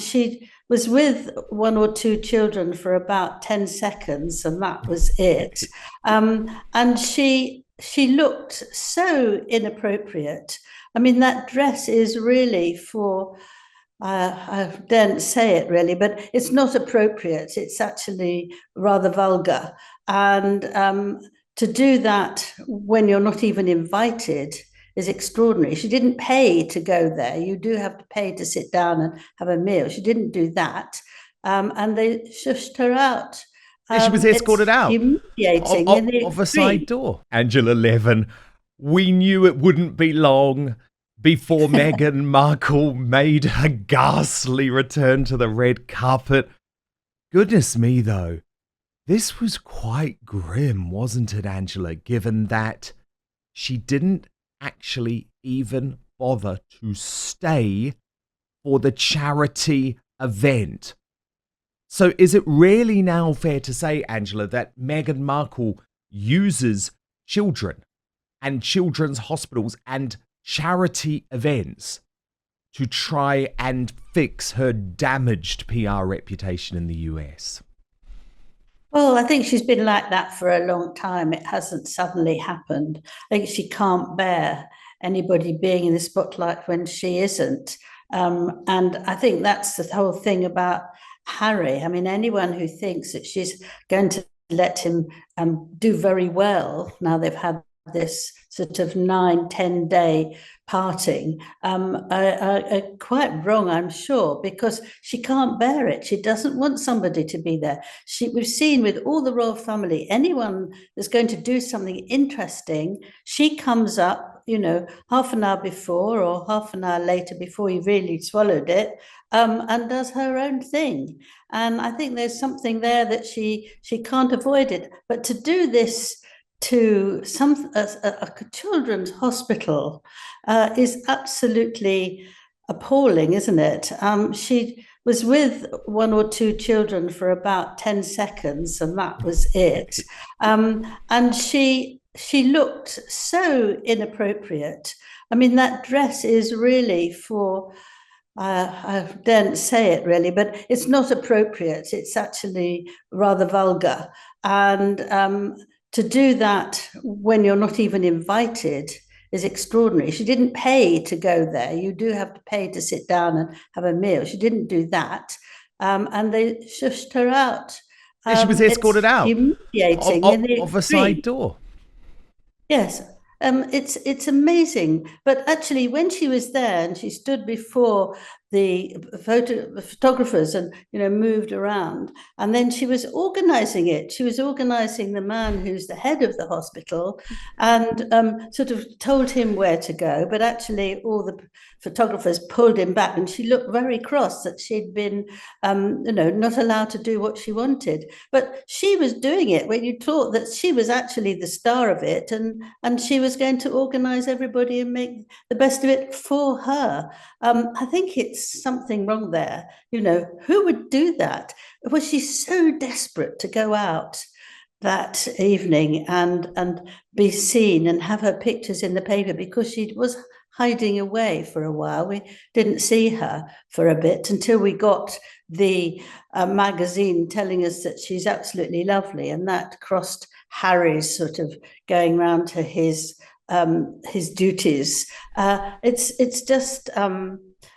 she was with one or two children for about 10 seconds, and that was it. And she looked so inappropriate. I mean, that dress is really for, I daren't say it really, but it's not appropriate. It's actually rather vulgar. And to do that when you're not even invited is extraordinary. She didn't pay to go there. You do have to pay to sit down and have a meal. She didn't do that. And they shushed her out. She was escorted out humiliating of a side door. Angela Levin, we knew it wouldn't be long before Meghan Markle made her ghastly return to the red carpet. Goodness me, though. This was quite grim, wasn't it, Angela, given that she didn't actually even bother to stay for the charity event. So is it really now fair to say, Angela, that Meghan Markle uses children and children's hospitals and charity events to try and fix her damaged PR reputation in the US? Well, I think she's been like that for a long time. It hasn't suddenly happened. I think she can't bear anybody being in the spotlight when she isn't. And I think that's the whole thing about Harry. I mean, anyone who thinks that she's going to let him do very well now they've had this sort of 9-10 day parting are quite wrong, I'm sure, because she can't bear it. She doesn't want somebody to be there. We've seen with all the royal family, anyone that's going to do something interesting, she comes up, half an hour before or half an hour later before you've really swallowed it, and does her own thing. And I think there's something there that she can't avoid it. But to do this to a children's hospital is absolutely appalling, isn't it? She was with one or two children for about 10 seconds, and that was it. And she looked so inappropriate. I mean, that dress is really for, I daren't say it really, but it's not appropriate. It's actually rather vulgar. And to do that when you're not even invited is extraordinary. She didn't pay to go there. You do have to pay to sit down and have a meal. She didn't do that. And they shushed her out. She was escorted out humiliating of a side door. Yes. It's amazing. But actually, when she was there and she stood before the photographers and moved around, and then she was organizing it. She was organizing the man who's the head of the hospital, and sort of told him where to go. But actually, all the photographers pulled him back, and she looked very cross that she'd been, not allowed to do what she wanted. But she was doing it when you thought that she was actually the star of it, and she was going to organize everybody and make the best of it for her. I think it's something wrong there. Who would do that? Was she so desperate to go out that evening and be seen and have her pictures in the paper, because she was hiding away for a while? We didn't see her for a bit until we got the magazine telling us that she's absolutely lovely, and that crossed Harry's sort of going round to his duties. It's just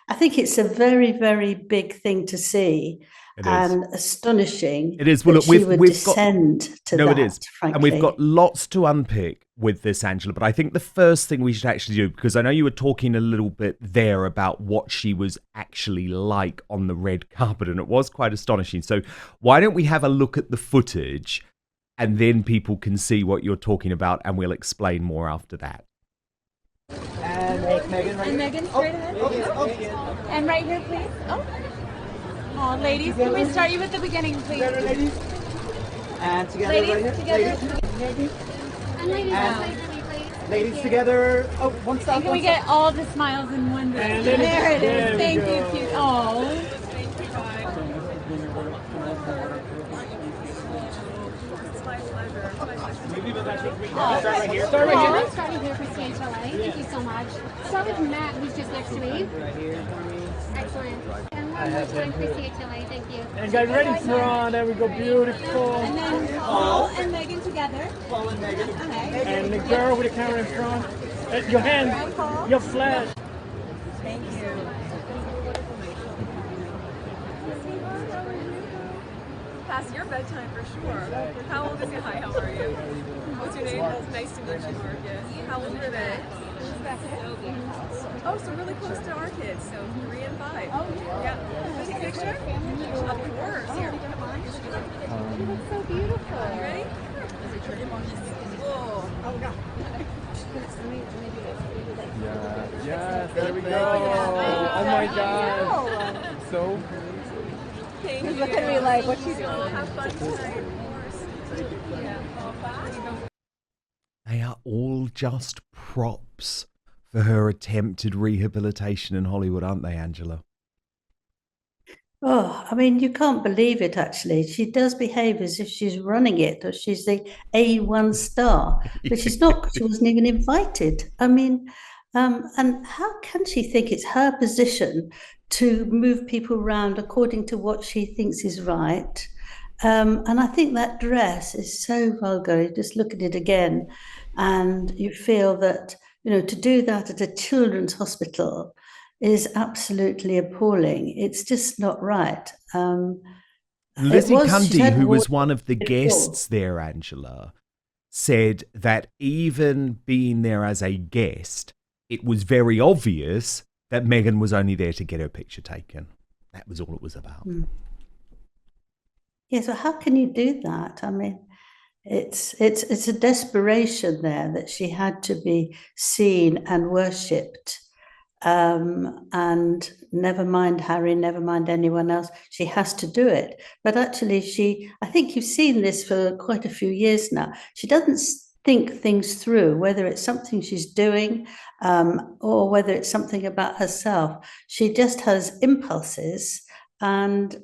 I think it's a very, very big thing to see. And astonishing. It is. Well, look, we've descend got, to no, that, it is. frankly. And we've got lots to unpick with this, Angela. But I think the first thing we should actually do, because I know you were talking a little bit there about what she was actually like on the red carpet, and it was quite astonishing. So why don't we have a look at the footage, and then people can see what you're talking about, and we'll explain more after that. And Meghan, right Meghan, straight ahead. And right here, please. Oh, ladies, can we start you at the beginning, please? Together, ladies. And together, ladies, right here. together. Ladies. And ladies, and ladies together. Oh, one stop. And can we get all the smiles in one direction? There it is. Thank you, cute. Oh. Start right here. Start right here. Start right here, Christine. PCHLA. Thank you so much. Start with Matt, who's just next to me. Right here for me. Excellent. And one more time, PCHLA. Thank you. And guys, ready front. There we go. Beautiful. And then Paul and Megan together. Paul and Megan. Okay. And the girl with the camera in front. Your hand. Your flash. Thank you. Past your bedtime for sure. How old is he? Hi, how are you? What's your name? Nice to meet you, Marcus. How old are they? Oh, so really close to our kids, so 3 and 5. Oh, yeah. Can I take a picture? Of course. Here, come on. You look so beautiful. You ready? Whoa. Oh, God. Yeah, there we go. Oh my God. So Thank you. Look at me like, what you doing? Have fun tonight, of course. Yeah. They are all just props for her attempted rehabilitation in Hollywood, aren't they, Angela? Oh, I mean, you can't believe it, actually. She does behave as if she's running it or she's the A1 star, but she's not, 'cause she wasn't even invited. I mean, and how can she think it's her position to move people around according to what she thinks is right? And I think that dress is so vulgar. You just look at it again and you feel that, to do that at a children's hospital is absolutely appalling. It's just not right. Lizzie she's Cundy, had who was more one of the before. guests there, Angela, said that even being there as a guest, it was very obvious that Meghan was only there to get her picture taken. That was all it was about. Yeah, so how can you do that? I mean, it's a desperation there that she had to be seen and worshipped. And never mind Harry, never mind anyone else, she has to do it. But actually, I think you've seen this for quite a few years now. She doesn't think things through, whether it's something she's doing or whether it's something about herself. She just has impulses and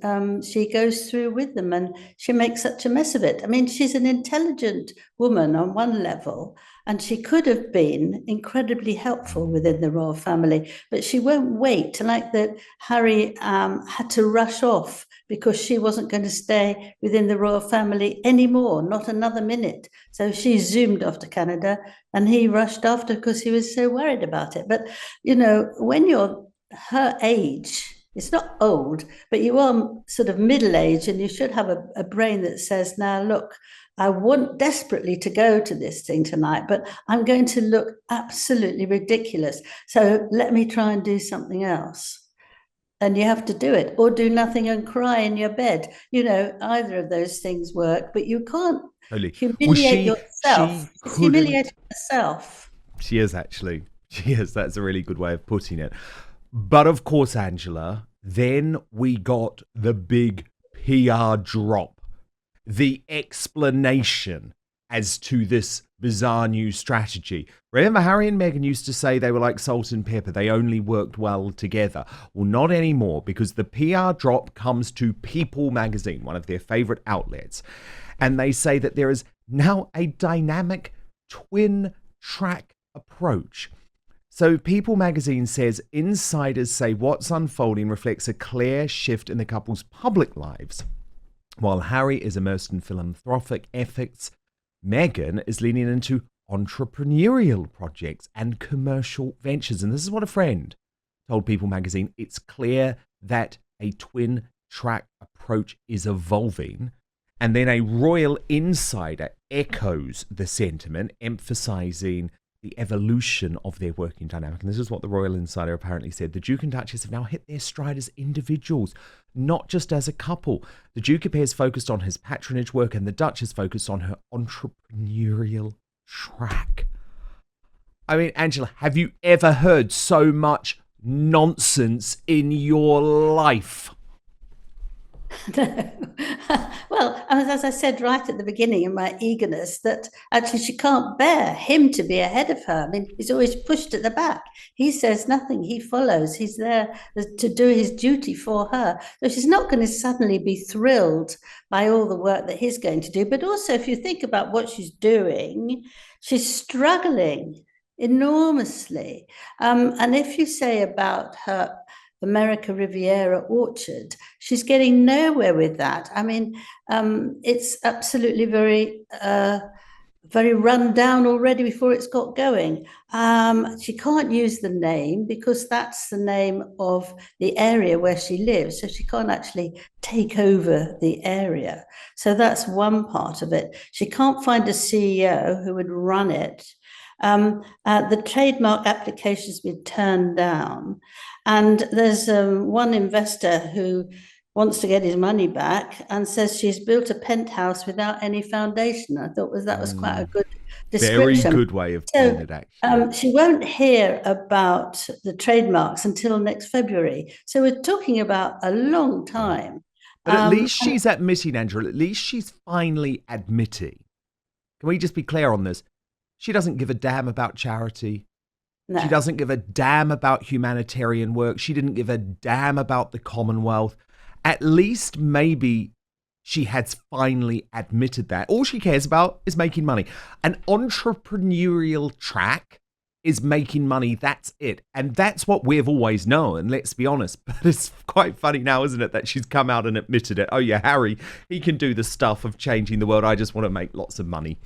she goes through with them and she makes such a mess of it. I mean, she's an intelligent woman on one level, and she could have been incredibly helpful within the royal family, but she won't wait. Like that Harry had to rush off because she wasn't going to stay within the royal family anymore, not another minute. So she zoomed off to Canada and he rushed after because he was so worried about it. But, when you're her age, it's not old, but you are sort of middle-aged and you should have a brain that says, now, look, I want desperately to go to this thing tonight, but I'm going to look absolutely ridiculous. So let me try and do something else. And you have to do it, or do nothing and cry in your bed. Either of those things work, but you can't humiliate yourself. It's humiliating yourself. She is, actually. She is. That's a really good way of putting it. But of course, Angela, then we got the big PR drop. The explanation as to this bizarre new strategy. Remember, Harry and Meghan used to say they were like salt and pepper. They only worked well together. Well, not anymore, because the PR drop comes to People magazine, one of their favorite outlets. And they say that there is now a dynamic twin-track approach. So People magazine says insiders say what's unfolding reflects a clear shift in the couple's public lives. While Harry is immersed in philanthropic efforts, Meghan is leaning into entrepreneurial projects and commercial ventures. And this is what a friend told People magazine. It's clear that a twin-track approach is evolving. And then a royal insider echoes the sentiment, emphasizing the evolution of their working dynamic. And this is what the royal insider apparently said. The Duke and Duchess have now hit their stride as individuals, not just as a couple. The Duke appears focused on his patronage work and the Duchess focused on her entrepreneurial track. I mean, Angela, have you ever heard so much nonsense in your life? No. Well, as I said right at the beginning in my eagerness, that actually she can't bear him to be ahead of her. I mean, he's always pushed at the back. He says nothing. He follows. He's there to do his duty for her. So she's not going to suddenly be thrilled by all the work that he's going to do. But also, if you think about what she's doing, she's struggling. enormously. And if you say about her America Riviera orchard, she's getting nowhere with that. I mean, it's absolutely very run down already before it's got going. She can't use the name because that's the name of the area where she lives. So she can't actually take over the area. So that's one part of it. She can't find a CEO who would run it. The trademark application's been turned down. And there's one investor who wants to get his money back and says she's built a penthouse without any foundation. I thought that was quite a good description. Very good way of putting it, actually. She won't hear about the trademarks until next February. So we're talking about a long time. But at least she's admitting, Angela, at least she's finally admitting. Can we just be clear on this? She doesn't give a damn about charity. No. She doesn't give a damn about humanitarian work. She didn't give a damn about the Commonwealth. At least maybe she has finally admitted that. All she cares about is making money. An entrepreneurial track is making money. That's it. And that's what we've always known, let's be honest. But it's quite funny now, isn't it, that she's come out and admitted it. Oh, yeah, Harry, he can do the stuff of changing the world. I just want to make lots of money.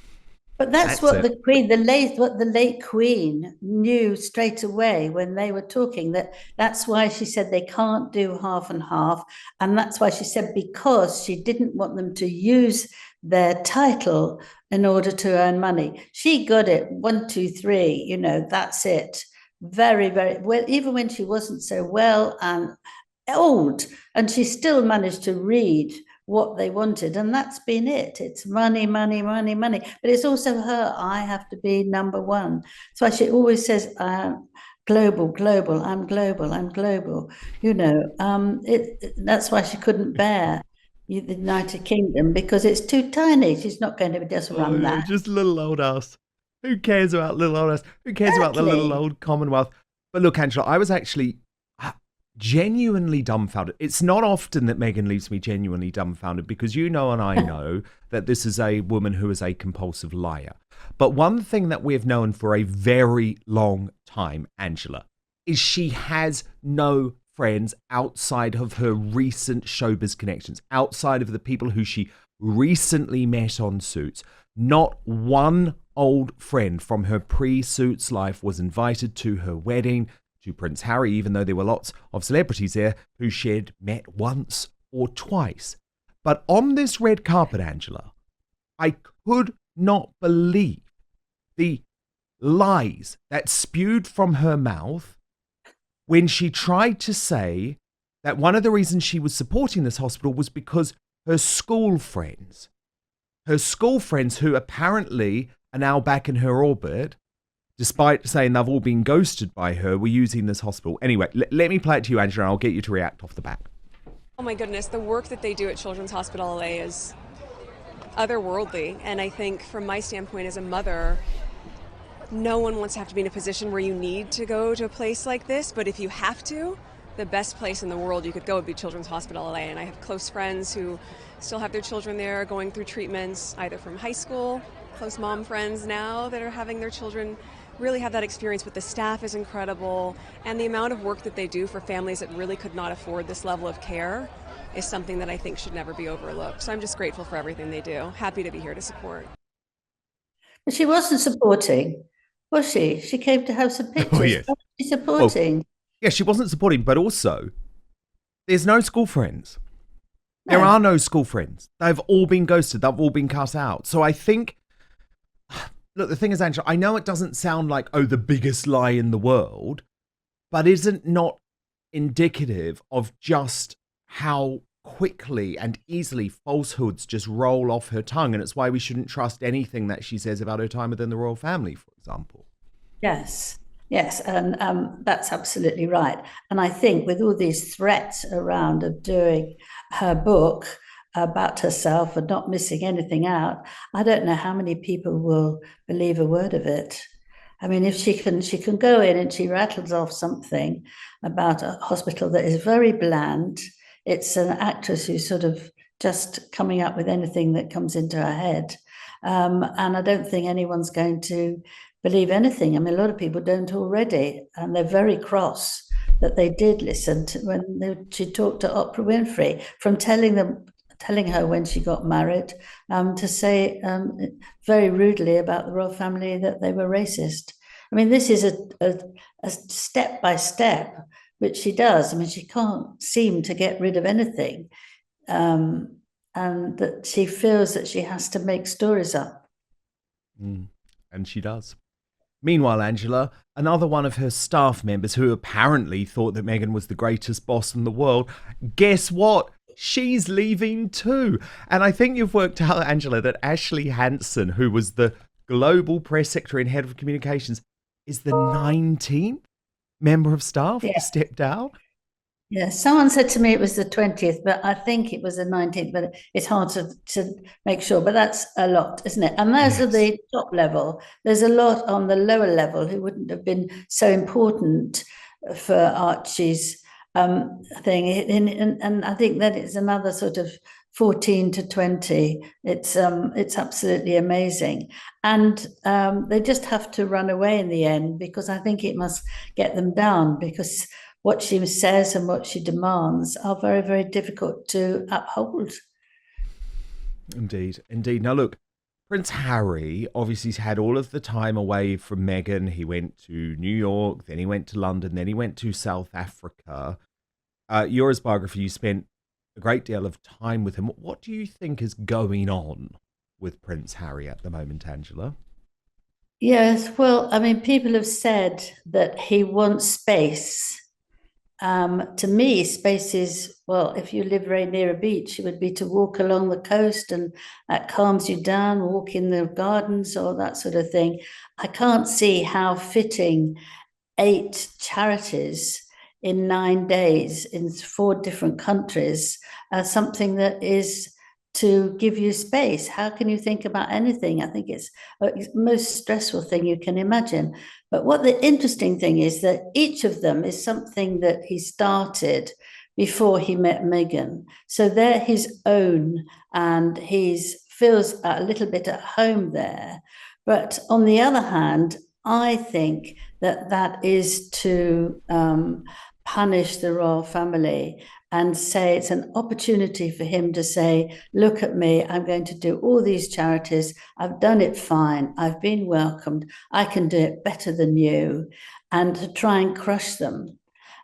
But that's what the late Queen knew straight away when they were talking, that's why she said they can't do half and half. And that's why she said, because she didn't want them to use their title in order to earn money. She got it 1, 2, 3, that's it. Very, very well, even when she wasn't so well and old, and she still managed to read what they wanted, and that's been it. It's money, money, money, money. But it's also her. I have to be number one. That's why she always says, global, global, I'm global, I'm global. That's why she couldn't bear the United Kingdom, because it's too tiny. She's not going to just run that. Just little old us. Who cares about little old us? Who cares about the little old Commonwealth? But look, Angela, I was actually genuinely dumbfounded. It's not often that Meghan leaves me genuinely dumbfounded, because you know and I know that this is a woman who is a compulsive liar. But one thing that we've known for a very long time, Angela, is she has no friends outside of her recent showbiz connections, outside of the people who she recently met on Suits. Not one old friend from her pre-Suits life was invited to her wedding, to Prince Harry, even though there were lots of celebrities there who she'd met once or twice. But on this red carpet, Angela, I could not believe the lies that spewed from her mouth when she tried to say that one of the reasons she was supporting this hospital was because her school friends who apparently are now back in her orbit, despite saying they've all been ghosted by her, were using this hospital. Anyway, let me play it to you, Angela, and I'll get you to react off the bat. Oh my goodness, the work that they do at Children's Hospital LA is otherworldly. And I think from my standpoint as a mother, no one wants to have to be in a position where you need to go to a place like this. But if you have to, the best place in the world you could go would be Children's Hospital LA. And I have close friends who still have their children there going through treatments, either from high school, close mom friends now that are having their children really have that experience. But the staff is incredible, and the amount of work that they do for families that really could not afford this level of care is something that I think should never be overlooked. So I'm just grateful for everything they do. Happy to be here to support. But she wasn't supporting, was she? She came to have some pictures. Oh, yes. She's supporting. Well, yeah, she wasn't supporting, but also there's no school friends. There are no school friends. They've all been ghosted. They've all been cut out. So I think, look, the thing is, Angela, I know it doesn't sound like, the biggest lie in the world, but isn't not indicative of just how quickly and easily falsehoods just roll off her tongue. And it's why we shouldn't trust anything that she says about her time within the royal family, for example. Yes, and that's absolutely right. And I think with all these threats around of doing her book about herself and not missing anything out, I don't know how many people will believe a word of it. I mean, if she can go in and she rattles off something about a hospital that is very bland. It's an actress who's sort of just coming up with anything that comes into her head. And I don't think anyone's going to believe anything. I mean, a lot of people don't already, and they're very cross that they did listen to she talked to Oprah Winfrey, from telling her when she got married, to say very rudely about the royal family that they were racist. I mean, this is a step by step, which she does. I mean, she can't seem to get rid of anything, and that she feels that she has to make stories up. And she does. Meanwhile, Angela, another one of her staff members who apparently thought that Meghan was the greatest boss in the world, guess what? She's leaving too. And I think you've worked out, Angela, that Ashley Hansen, who was the global press secretary and head of communications, is the 19th member of staff to step down. Yeah, someone said to me it was the 20th, but I think it was the 19th, but it's hard to make sure. But that's a lot, isn't it? And those are the top level. There's a lot on the lower level who wouldn't have been so important for Archie's thing. And I think that it's another sort of 14 to 20. It's absolutely amazing. And they just have to run away in the end, because I think it must get them down, because what she says and what she demands are very, very difficult to uphold. Indeed. Now, look, Prince Harry obviously has had all of the time away from Meghan. He went to New York, then he went to London, then he went to South Africa. You're his biographer. You spent a great deal of time with him. What do you think is going on with Prince Harry at the moment, Angela? Yes, well, I mean, people have said that he wants space. To me, space is, well, if you live very near a beach, it would be to walk along the coast, and that calms you down, walk in the gardens or that sort of thing. I can't see how fitting 8 charities in 9 days in 4 different countries as something that is to give you space. How can you think about anything? I think it's the most stressful thing you can imagine. But what the interesting thing is that each of them is something that he started before he met Meghan. So they're his own, and he feels a little bit at home there. But on the other hand, I think that is to punish the royal family and say it's an opportunity for him to say, look at me, I'm going to do all these charities. I've done it fine. I've been welcomed. I can do it better than you. And to try and crush them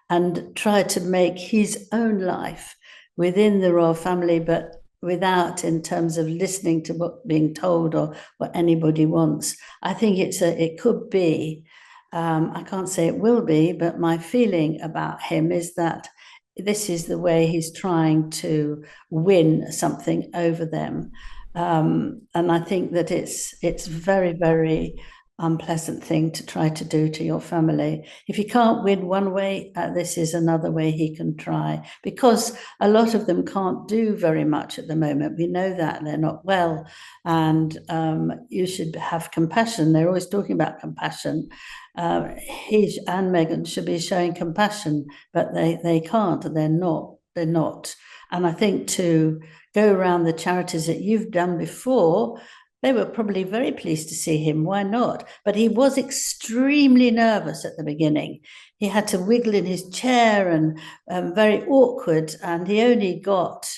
and try to make his own life within the royal family, but without in terms of listening to what being told or what anybody wants. I think it could be, I can't say it will be, but my feeling about him is that this is the way he's trying to win something over them. And I think that it's very, very unpleasant thing to try to do to your family. If you can't win one way, this is another way he can try, because a lot of them can't do very much at the moment. We know that they're not well, and you should have compassion. They're always talking about compassion. He and Meghan should be showing compassion, but they can't. They're not. And I think to go around the charities that you've done before, they were probably very pleased to see him. Why not? But he was extremely nervous at the beginning. He had to wiggle in his chair and very awkward. And he only got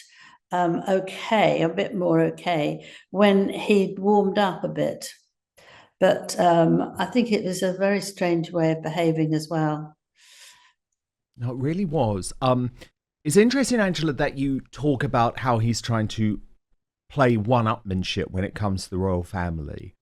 okay, a bit more okay, when he'd warmed up a bit. But I think it was a very strange way of behaving as well. No, it really was. It's interesting, Angela, that you talk about how he's trying to play one-upmanship when it comes to the royal family.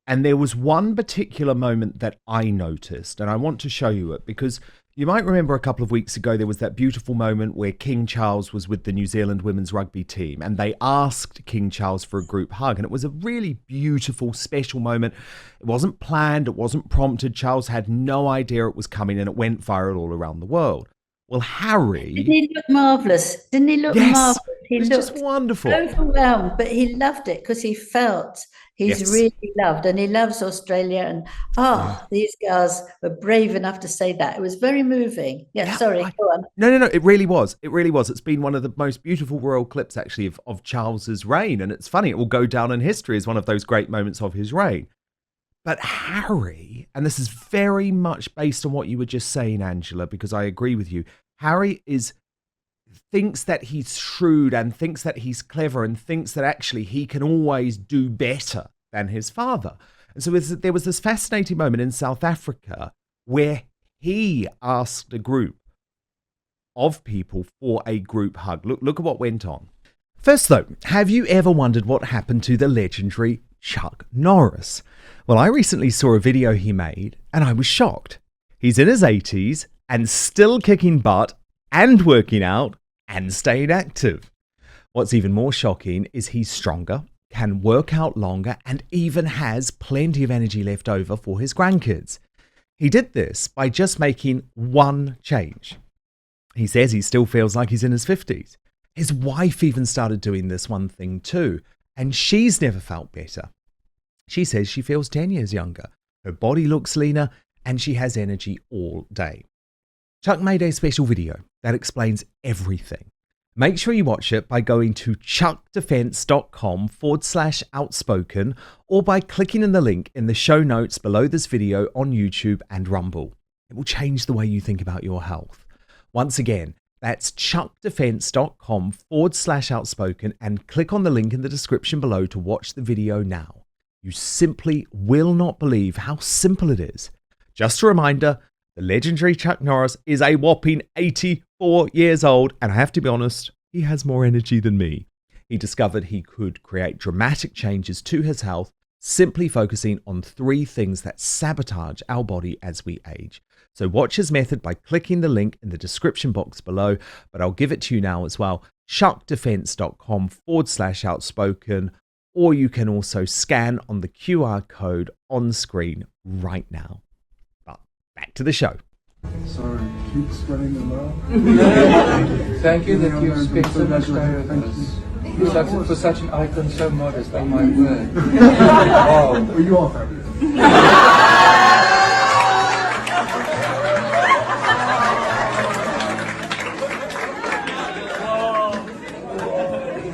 And there was one particular moment that I noticed, and I want to show you it, because you might remember a couple of weeks ago there was that beautiful moment where King Charles was with the New Zealand women's rugby team, and they asked King Charles for a group hug, and it was a really beautiful, special moment. It wasn't planned, it wasn't prompted. Charles had no idea it was coming, and it went viral all around the world. Well, Harry... Didn't he look marvellous? Didn't he look marvellous? He was looked just wonderful. Overwhelmed, but he loved it because he felt he's really loved, and he loves Australia. And these girls were brave enough to say that. It was very moving. Sorry, go on. No, it really was. It really was. It's been one of the most beautiful royal clips, actually, of Charles's reign. And it's funny, it will go down in history as one of those great moments of his reign. But Harry, and this is very much based on what you were just saying, Angela, because I agree with you. Harry thinks that he's shrewd and thinks that he's clever and thinks that actually he can always do better than his father. And so there was this fascinating moment in South Africa where he asked a group of people for a group hug. Look at what went on. First though, have you ever wondered what happened to the legendary Chuck Norris? Well, I recently saw a video he made and I was shocked. He's in his 80s and still kicking butt and working out and staying active. What's even more shocking is he's stronger, can work out longer, and even has plenty of energy left over for his grandkids. He did this by just making one change. He says he still feels like he's in his 50s. His wife even started doing this one thing too, and she's never felt better. She says she feels 10 years younger. Her body looks leaner, and she has energy all day. Chuck made a special video that explains everything. Make sure you watch it by going to chuckdefense.com/outspoken or by clicking in the link in the show notes below this video on YouTube and Rumble. It will change the way you think about your health. Once again, that's chuckdefense.com/outspoken and click on the link in the description below to watch the video now. You simply will not believe how simple it is. Just a reminder, the legendary Chuck Norris is a whopping 84 years old, and I have to be honest, he has more energy than me. He discovered he could create dramatic changes to his health, simply focusing on 3 things that sabotage our body as we age. So watch his method by clicking the link in the description box below, but I'll give it to you now as well, chuckdefense.com/outspoken, or you can also scan on the QR code on screen right now. Back to the show. Sorry, keep spreading the love. Thank you that you spent so much time with us. For such an icon, so modest, oh my word. Oh. Are you all happy?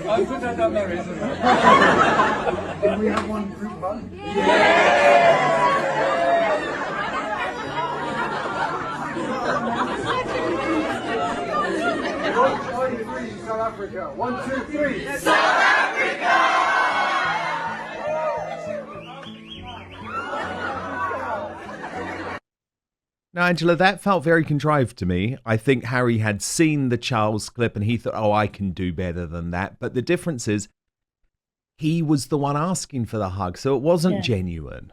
I put that on my resume. Can we have one group hug? South Africa. 1, 2, 3. South Africa! Now, Angela, that felt very contrived to me. I think Harry had seen the Charles clip and he thought, oh, I can do better than that. But the difference is he was the one asking for the hug, so it wasn't genuine.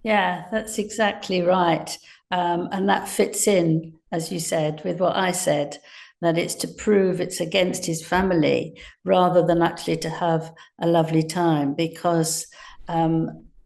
Yeah, that's exactly right. And that fits in, as you said, with what I said, that it's to prove it's against his family rather than actually to have a lovely time, because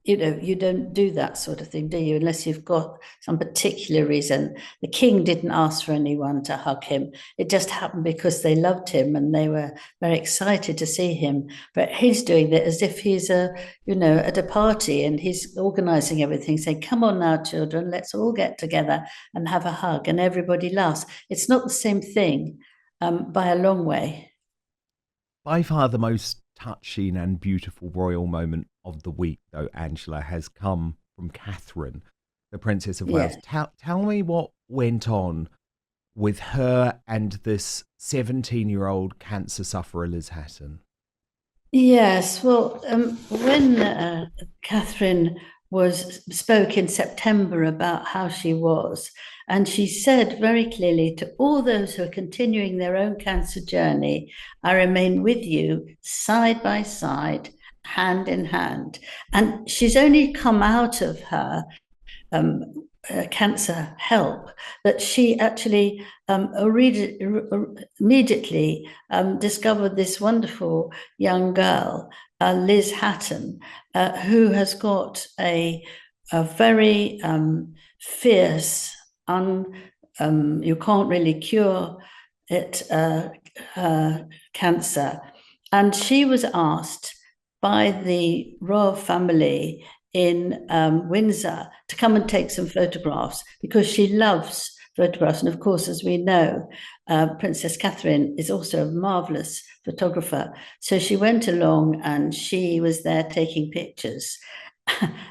you don't do that sort of thing, do you, unless you've got some particular reason. The king didn't ask for anyone to hug him. It just happened because they loved him and they were very excited to see him. But he's doing it as if he's at a party, and he's organizing everything, saying, come on now, children, let's all get together and have a hug. And everybody laughs. It's not the same thing by a long way. By far the most touching and beautiful royal moment of the week, though, Angela, has come from Catherine, the Princess of Wales. Tell me what went on with her and this 17-year-old cancer sufferer, Liz Hatton. Yes, well, when Catherine spoke in September about how she was, and she said very clearly to all those who are continuing their own cancer journey, I remain with you side by side, hand in hand. And she's only come out of her cancer help that she actually immediately discovered this wonderful young girl, Liz Hatton, who has got a very fierce, you can't really cure it, cancer. And she was asked by the royal family in Windsor to come and take some photographs, because she loves photographs. And of course, as we know, Princess Catherine is also a marvelous photographer. So she went along and she was there taking pictures.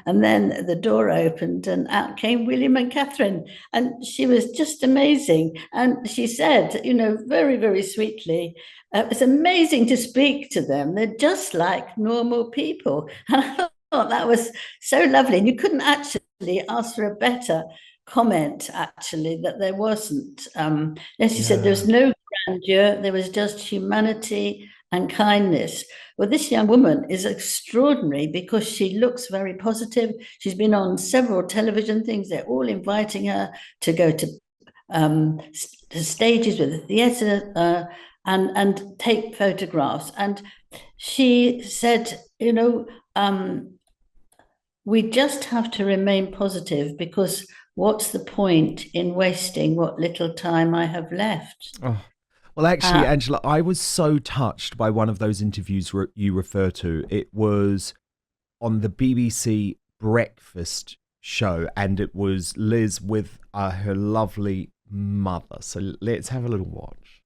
And then the door opened and out came William and Catherine. And she was just amazing. And she said, very, very sweetly, it's amazing to speak to them. They're just like normal people. And I thought that was so lovely. And you couldn't actually ask for a better comment, actually, that there wasn't. As she said, there was no grandeur, there was just humanity and kindness. Well, this young woman is extraordinary because she looks very positive. She's been on several television things. They're all inviting her to go to stages with the theatre and take photographs. And she said, we just have to remain positive, because what's the point in wasting what little time I have left? Oh. Well, actually, Angela, I was so touched by one of those interviews you refer to. It was on the BBC Breakfast show, and it was Liz with her lovely mother. So let's have a little watch.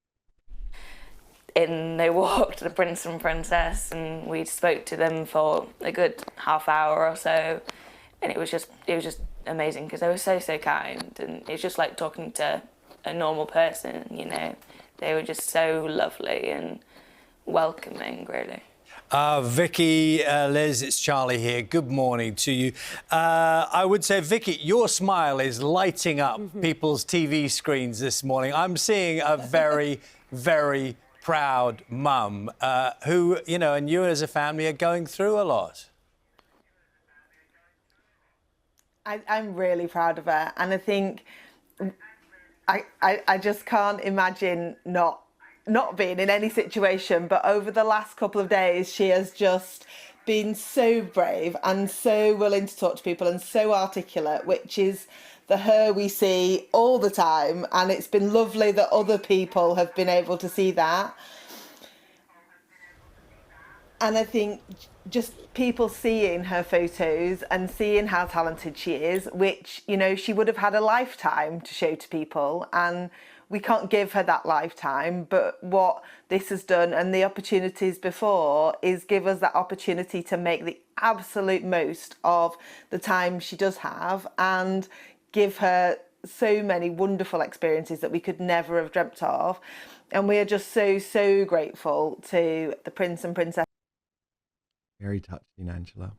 They walked the Prince and Princess, and we spoke to them for a good half hour or so, and it was just amazing because they were so kind, and it's just like talking to a normal person, They were just so lovely and welcoming, really. Vicky, Liz, it's Charlie here. Good morning to you. I would say, Vicky, your smile is lighting up people's TV screens this morning. I'm seeing a very, very proud mum who, and you as a family are going through a lot. I'm really proud of her, and I think I just can't imagine not being in any situation, but over the last couple of days she has just been so brave and so willing to talk to people and so articulate, which is the her we see all the time, and it's been lovely that other people have been able to see that. And I think just people seeing her photos and seeing how talented she is, which, she would have had a lifetime to show to people, and we can't give her that lifetime. But what this has done, and the opportunities before, is give us that opportunity to make the absolute most of the time she does have, and give her so many wonderful experiences that we could never have dreamt of. And we are just so, so grateful to the Prince and Princess. Very touching, Angela.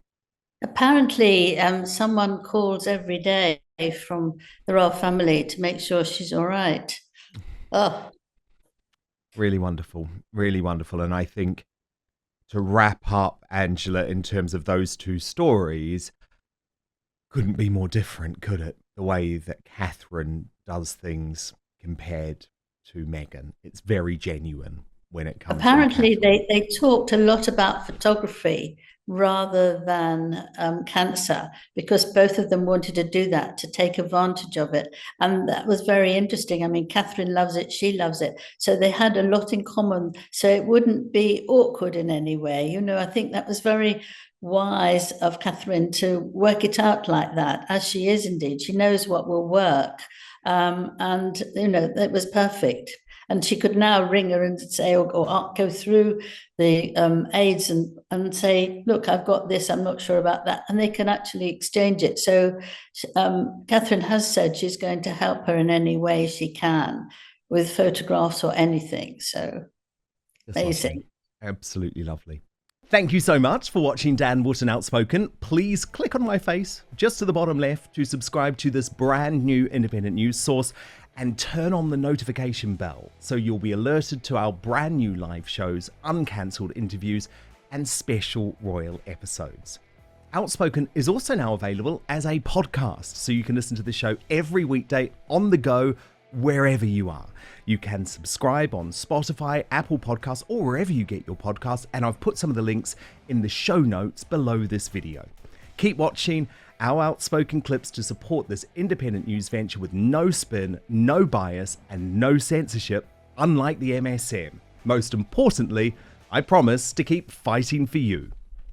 Apparently, someone calls every day from the royal family to make sure she's all right. Oh. Really wonderful. Really wonderful. And I think to wrap up, Angela, in terms of those two stories, couldn't be more different, could it? The way that Catherine does things compared to Meghan. It's very genuine. When it comes apparently they talked a lot about photography rather than cancer, because both of them wanted to do that, to take advantage of it, and that was very interesting. I mean, Catherine loves it, she loves it, so they had a lot in common, so it wouldn't be awkward in any way. I think that was very wise of Catherine to work it out like that, as she is indeed. She knows what will work, and it was perfect. And she could now ring her and say, or go through the aides and say, look, I've got this, I'm not sure about that. And they can actually exchange it. So Catherine has said she's going to help her in any way she can with photographs or anything. So amazing. Absolutely lovely. Thank you so much for watching Dan Wootton Outspoken. Please click on my face just to the bottom left to subscribe to this brand new independent news source, and turn on the notification bell so you'll be alerted to our brand new live shows, uncancelled interviews, and special royal episodes. Outspoken is also now available as a podcast, so you can listen to the show every weekday on the go, wherever you are. You can subscribe on Spotify, Apple Podcasts, or wherever you get your podcasts, and I've put some of the links in the show notes below this video. Keep watching our Outspoken clips to support this independent news venture with no spin, no bias, and no censorship, unlike the MSM. Most importantly, I promise to keep fighting for you.